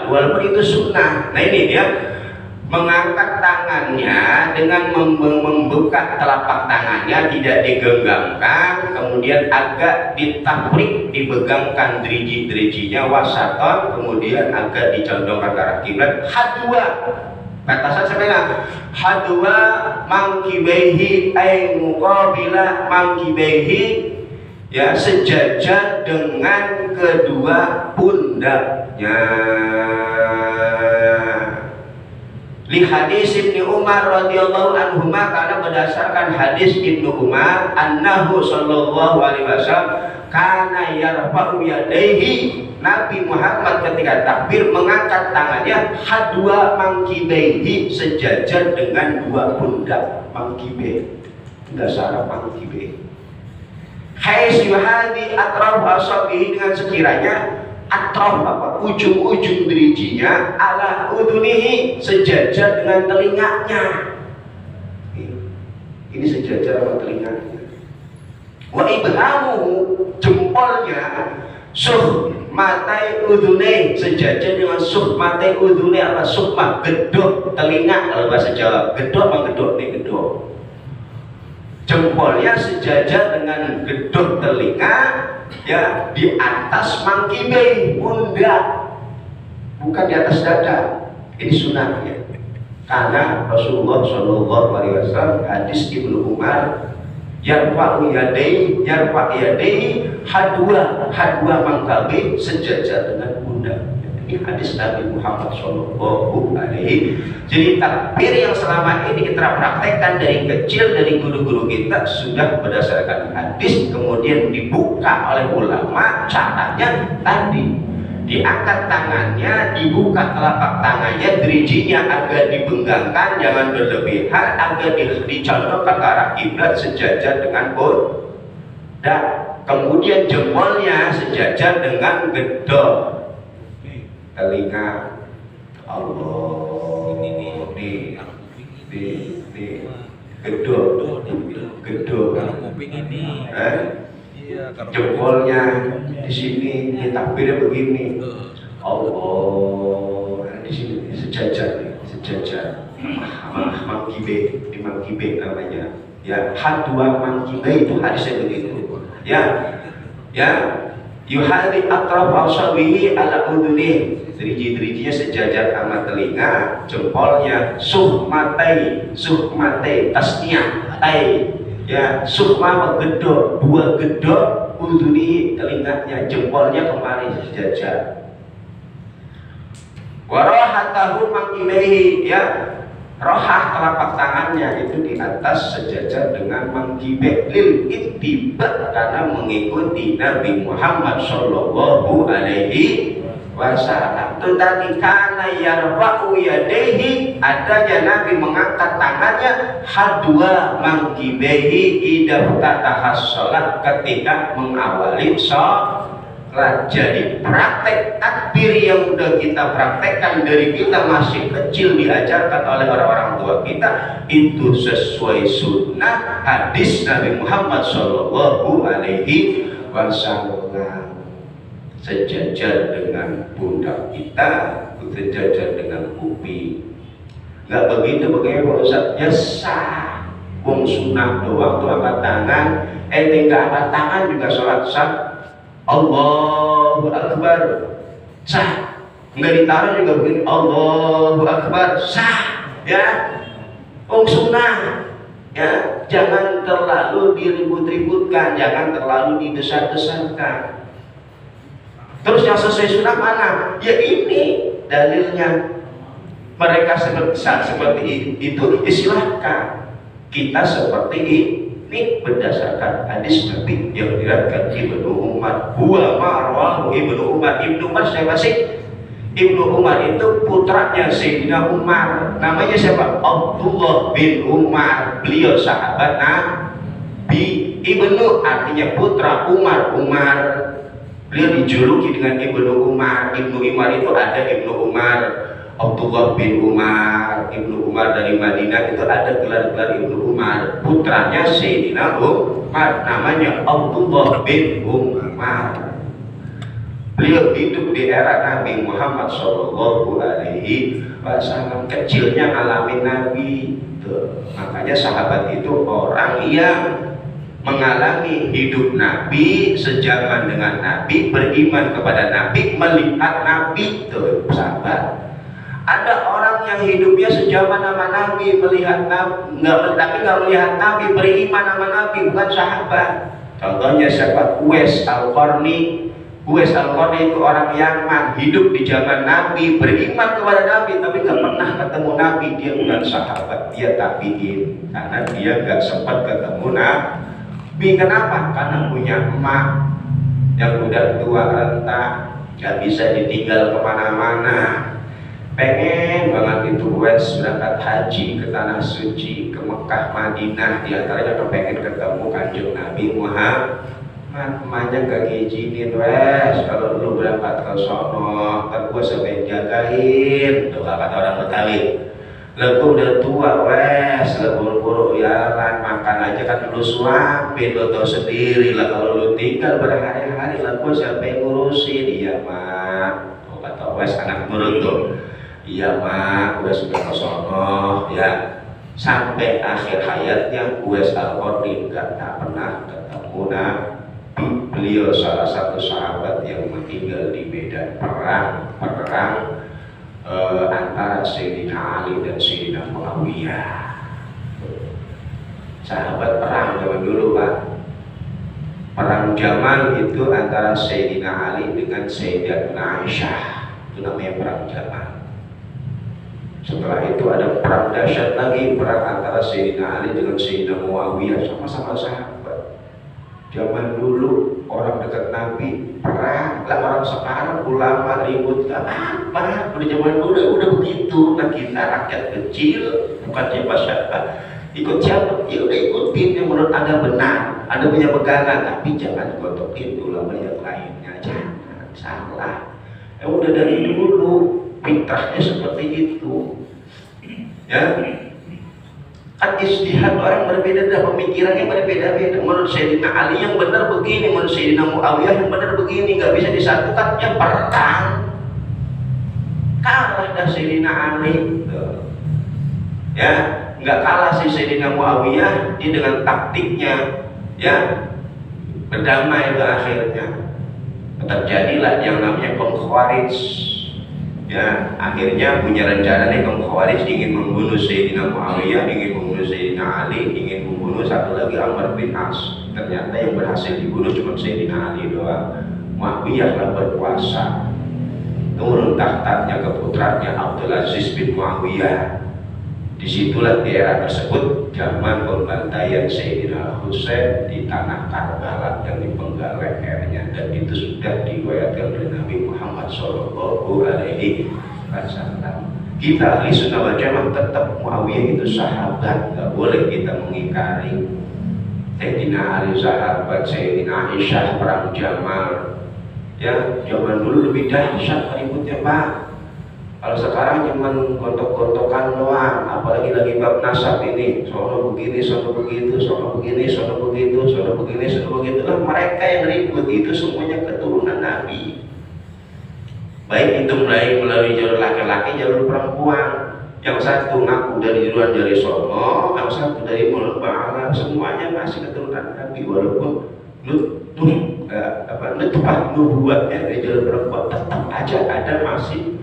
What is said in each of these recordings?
sholat walaupun itu sunnah. Nah ini dia mengangkat tangannya dengan membuka telapak tangannya tidak digenggamkan, kemudian agak ditafrik, dibegangkan driji-drijinya wasaton, kemudian agak dicondongkan ke arah kiblat. Hadwa batasan sebenarnya hadwa mangkibaihi ay muqabila mangkibaihi, ya sejajar dengan kedua pundaknya. Li hadis Ibnu Umar radhiyallahu anhu, karena berdasarkan hadis Ibnu Umar annahu sallallahu alaihi wasallam kana yarfa'u yadayhi, Nabi Muhammad ketika takbir mengangkat tangannya hadwa mangkibaihi, sejajar dengan dua pundak mangkibe, dasar mangkibe. Hais yuhadi atraf asabihi, dengan sekiranya atraf apa ujung-ujung dirijinya ala udunihi, sejajar dengan telinganya. Ini sejajar sama telinganya. Wa ibhamuhu, jempolnya suhmatai udune, sejajar dengan suhmatai udune. Apa suhmah? Gedok telinga kalau bahasa Jawa. Gedok apa gedok nih? Gedok. Jempolnya sejajar dengan gedok telinga, ya di atas mangkibe, pundak, bukan di atas dada. Ini sunnahnya, karena Rasulullah Shallallahu Alaihi Wasallam hadis Ibnu Umar yarfa'u yadayhi hadwa mangkabe, sejajar dengan pundak. Ini hadis Nabi Muhammad Shallallahu Alaihi. Jadi takbir yang selama ini kita praktekkan dari kecil dari guru-guru kita sudah berdasarkan hadis, kemudian dibuka oleh ulama. Caranya tadi diangkat tangannya, dibuka telapak tangannya, dirijinya agak dibenggangkan, jangan berlebihan, agak dicondongkan ke arah kiblat sejajar dengan pundak. Kemudian jempolnya sejajar dengan gedok telinga. Allah ini gedok ini, jempolnya di sini, di takbirnya begini. Allah di sini sejajar, mangkibe, di mangkibe namanya. Ya, hadwa mangkibe itu hadisnya begitu. Ya, yuhadi atraf asabihi ala uduni, driji-drijinya sejajar sama telinga, jempolnya suhmatai tasniah tai, ya suhma gedok, dua gedok, uduni telinganya, jempolnya kemarin sejajar. Warahatahu mangkibaihi, ya rohah telapak tangannya itu di atas sejajar dengan mangkibe, lil ittiba, karena mengikuti Nabi Muhammad Shallallahu Alaihi Wasallam. Itu tadi karena yarfa'u yadayhi, adanya Nabi mengangkat tangannya hadwa mangkibehi idza tatahas shalah, ketika mengawali sholat. Jadi praktek takbir yang udah kita praktekkan dari kita masih kecil, diajarkan oleh orang-orang tua kita, itu sesuai sunnah hadis Nabi Muhammad Shallallahu Alaihi Wasallam. Sejajar dengan pundak kita, sejajar dengan kuping. Nggak begitu bagaimana Pak Ustaz? Ya sah, wong sunnah doang tuh angkat tangan, nggak angkat tangan juga sholat sah. Allahu Akbar sah, nggak ditaruh juga begini, Allahu Akbar sah, ya wong sunnah. Ya, jangan terlalu diribut-ributkan, jangan terlalu dibesar-besarkan. Terus yang sesuai sunnah mana? Ya ini dalilnya. Mereka seperti itu, silahkan. Kita seperti ini berdasarkan hadis Nabi yang diriwayatkan Ibnu Umar. Huwa marwahu Ibnu Umar. Ibnu Umar siapa sih? Ibnu Umar itu putranya Sayyidina Umar. Namanya siapa? Abdullah bin Umar. Beliau sahabat Nabi. Ibnu artinya putra, Umar. Beliau dijuluki dengan Ibnu Umar. Ibnu Umar itu ada Ibnu Umar Abdullah bin Umar, Ibnu Umar dari Madinah, itu ada gelar-gelar Ibnu Umar. Putranya Sayyidina Umar namanya Abdullah bin Umar. Beliau hidup di era Nabi Muhammad Shallallahu Alaihi Wasallam. Kecilnya ngalamin Nabi. Tuh. Makanya sahabat itu orang yang mengalami hidup Nabi, sejaman dengan Nabi, beriman kepada Nabi, melihat Nabi. Tuh sahabat. Ada orang yang hidupnya sejaman sama Nabi, melihat Nabi, tapi nggak melihat Nabi, beriman sama Nabi, bukan sahabat. Contohnya siapa? Uwais Al-Qarni. Uwais Al-Qarni itu orang Yaman, hidup di zaman Nabi, beriman kepada Nabi, tapi nggak pernah ketemu Nabi. Dia bukan sahabat, dia tabiin, karena dia nggak sempat ketemu Nabi. Kenapa? Karena punya emak yang udah tua renta, nggak bisa ditinggal kemana-mana. Pengen banget itu Uwais berangkat haji ke tanah suci, ke Mekah, Madinah. Di antaranya pengen ketemu Kanjeng Nabi Muhammad. Emaknya gak ngizinin, Wes, kalau lu berangkat ke sono kan gua sampai jagain. Tuh kata orang Betawi, lah gua udah tua, Wes, lah buru-buru jalan makan aja kan lu suapin, lu tau sendiri lah kalau lu tinggal berhari-hari lah gua sampai ngurusin. Iya mak, tuh kata Wes anak nurut tuh. Iya mak, Uwais sudah ke sono ya. Sampai akhir hayatnya Uwais Al-Qarni gak pernah ketemu Nabi. Beliau salah satu sahabat yang meninggal di medan perang antara Sayyidina Ali dan Sayyidina Muawiyah. Sahabat perang zaman dulu Pak. Perang Jamal itu antara Sayyidina Ali dengan Sayyidatuna Aisyah. Itu namanya perang Jamal. Setelah itu ada perang dahsyat lagi, perang antara Sayyidina Ali dengan Sayyidina Muawiyah, sama-sama sahabat. Zaman dulu orang dekat Nabi perang, lah orang sekarang ulama ribut gak apa. Pada zaman dulu udah begitu. Nah kita rakyat kecil, bukan siapa-siapa, ikut siapa? Ya udah ikutin yang menurut Anda benar, Anda punya pegangan, tapi jangan gotokin ulama yang lainnya, jangan, salah. Udah dari dulu fitrahnya seperti itu. Ya, kan istihad orang berbeda, pemikirannya berbeda-beda. Menurut Sayyidina Ali yang benar begini, menurut Sayyidina Muawiyah yang benar begini, nggak bisa disatukan. Ya perang, kalah dah Sayyidina Ali. Ya, nggak kalah si Sayyidina Muawiyah, dia dengan taktiknya, ya berdamai ke akhirnya. Terjadilah yang namanya kaum Khawarij. Ya, akhirnya punya rencana nih kaum Khawarij ingin membunuh Sayyidina Muawiyah, ingin membunuh Sayyidina Ali, ingin membunuh satu lagi Amr bin As. Ternyata yang berhasil dibunuh cuma Sayyidina Ali doang. Muawiyah lah berkuasa. Turun tahtanya ke putranya Abdul Aziz bin Muawiyah. Disitulah di era tersebut zaman pembantaian Sayyidina Husain di tanah Karbala yang dipenggal lehernya, dan itu sudah diriwayatkan oleh Nabi Muhammad Shallallahu Alaihi Wasallam. Kita ahli sunnah wal jamaah tetap Muawiyah itu sahabat, nggak boleh kita mengingkari. Sayyidina Ali sahabat, Sayyidina Aisyah perang Jamal. Ya, zaman dulu lebih dahsyat ributnya Pak. Kalau sekarang cuma gontok-gontokan doang, apalagi lagi bab nasab ini, sono begini, sono begitu, sono begini, sono begitu, sono begini, sono begitu. Lah mereka yang ribut itu semuanya keturunan Nabi. Baik itu melalui jalur laki-laki, jalur perempuan. Yang satu ngaku dari duluan dari sono, yang satu dari mulut ba'ala, semuanya masih keturunan Nabi. Walaupun nutfah nubuatnya dari jalur perempuan, tetap aja ada masih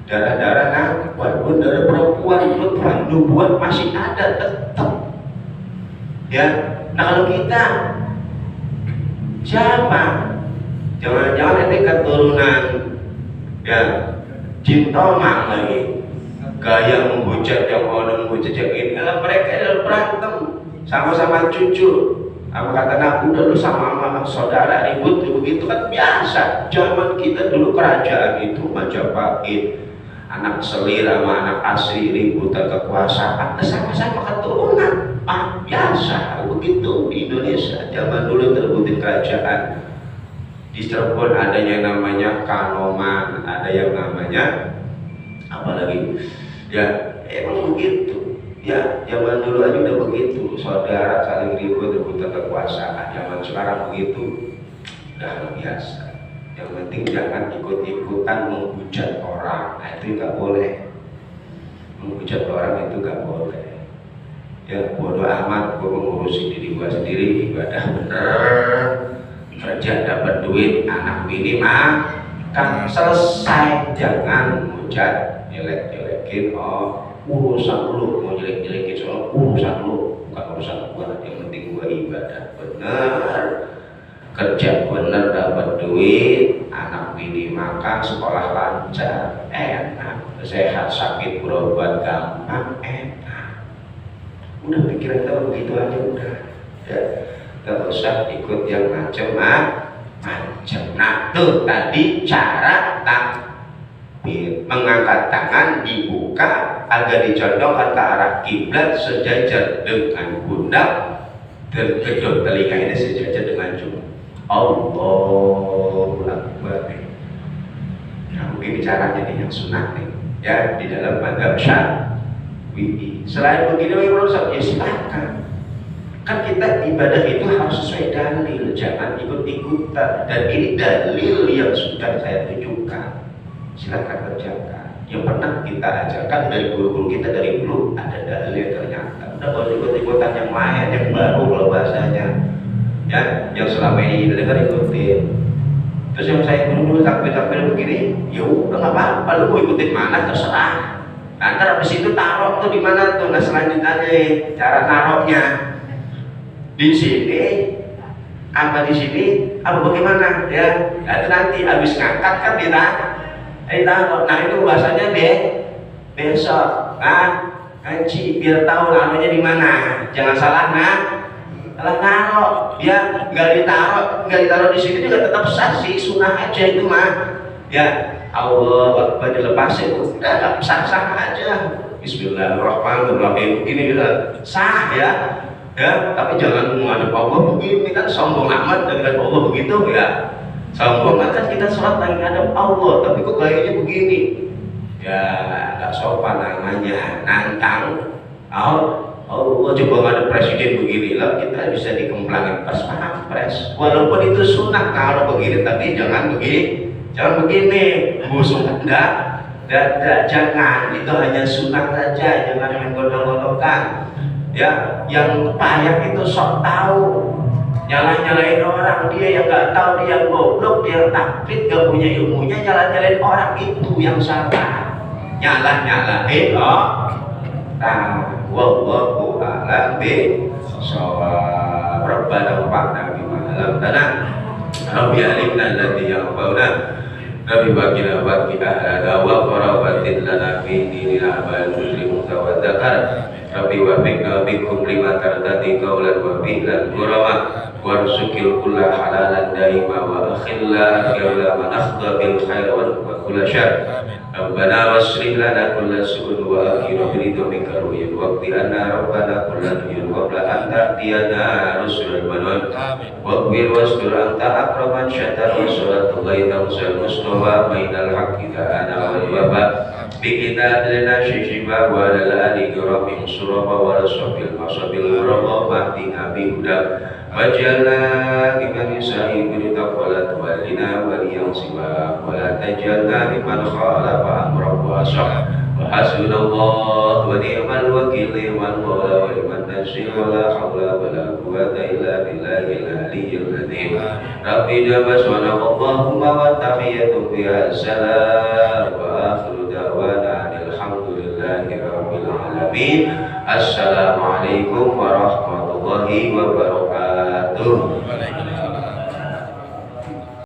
darah-darah Nabi, walaupun darah perempuan, nutfah nubuat masih ada tetap. Ya, nah kalau kita siapa? Jangan-jangan ini keturunan ya jin tomang lagi, gaya menghujat yang orang menghujat yang ini. Kalau mereka adalah berantem, sama-sama cucu. Apa kata Nabi, udah lu sama saudara ribut begitu kan biasa. Zaman kita dulu kerajaan itu Majapahit, anak selir sama anak asri ributan kekuasaan, sama-sama keturunan, biasa begitu di Indonesia. Zaman dulu terbutin kerajaan. Di Cirebon ada yang namanya Kanoman, ada yang namanya apa lagi? Ya emang begitu. Ya zaman dulu aja udah begitu, saudara saling ribut rebutan kekuasaan. Zaman sekarang begitu, udah biasa. Yang penting jangan ikut-ikutan menghujat orang. Nah, itu nggak boleh. Menghujat orang itu nggak boleh. Ya bodoh amat, gue mengurusi diri gue sendiri, ibadah bener, kerja dapat duit, anak bini makan, selesai. Jangan menghujat, jelek-jelekin. Oh, urusan lu, mau jelek-jelekin soal urusan lu, bukan urusan gue. Yang penting gue ibadah bener, kerja bener, dapat duit, anak bini makan, sekolah lancar, enak, sehat, sakit berobat gampang, enak. Udah pikiran kita begitu aja udah, ya nggak usah ikut yang macam-macam. Nah tuh tadi cara takbir, mengangkat tangan dibuka agar dicondongkan ke arah kiblat sejajar dengan pundak dan kedua telinga ini sejajar dengan jumlah. Allahu Akbar. Nah mungkin caranya nih yang sunnah nih, ya di dalam mazhab Syafi'i. Selain begini ya silakan. Kan kita ibadah itu harus sesuai dalil, jangan ikut-ikutan. Dan ini dalil yang sudah saya tunjukkan. Silakan kerjakan. Yang pernah kita ajarkan dari guru-guru kita dari dulu ada dalil ternyata. Udah kalau ikut-ikutan yang lain, yang baru kalau bahasanya, ya, yang selama ini kita dengar ikutin. Terus yang saya dulu takbir begini, ya udah nggak apa-apa, lu mau ikutin mana terserah. Nah, ntar habis itu taruh tuh di mana tuh? Nah selanjutnya cara taruhnya di sini apa di sini apa bagaimana ya? Itu nanti habis ngangkat kan ditaruh. Nah itu bahasanya besok. Nah ngaji biar tahu namanya di mana. Jangan salah naruh. Ya nggak ditaruh di sini juga tetap sah sih, sunnah aja itu mah. Ya. Allah Akbar dilepasin, udah sah-sah aja. Bismillahirrahmanirrahim, begini udah sah ya. Ya, tapi jangan menghadap Allah begini kan sombong amat dengan Allah begitu ya. Sombong kan kita sholat lagi ngadap Allah, tapi kok gayanya begini? Ya, nggak sopan namanya, nantang. Allah coba ngadap presiden begini lah, kita bisa dikemplangin pas pampres. Walaupun itu sunnah kalau begini, tapi jangan begini. Jangan begini, busuk enggak, jangan, itu hanya sunnah saja, jangan main godok-godokan. Ya, yang payah itu sok tahu, nyalain orang, dia yang nggak tahu, dia goblok, dia taklit, gak punya ilmunya, nyalain orang itu yang salah, nyalain wallahu a'lam bishawab. Rabbana wa'afna bima alamtana, Rabbi alimna alladhi yanfa'una, Rabbi bakina baki ahlana wa qarabatin lana fi dinina abal muslimun wa zakar. Rabbi wafiqna bikum lima tardati qawlan wa fi'lan qurama warzuqil kulla halalan daima wa akhilla khiyawla man akhda bil khair wa kulla syar. Rabbana wasrih lana kulla su'un wa akhira biridu minka ru'yun waqti anna rabbana kulla nuyun qabla an ta'tiyana rusulul manun waqbir wasdur anta akraman syatar wa suratul ghaita musal mustawa mainal haqqi ta'ana wal wabah bikita adlina shishiba wa lalani guramin suraba wa rasobil masabil murabah mahtina bihuda wajalna liman yusahi biritaqwalat walina waliyang siwa wala tajalna liman khalafa amrah wa asah wa hasbunallah wa ni'mal wakil liman mawla wa liman nasir wa la hawla wa la quwata illa billahil aliyyil azim. Rabbi jabas wa Allahumma wa tahiyyatu biha salam wa akhiru da'wana alhamdulillahi rabbil alamin. Assalamualaikum warahmatullahi wabarakatuh.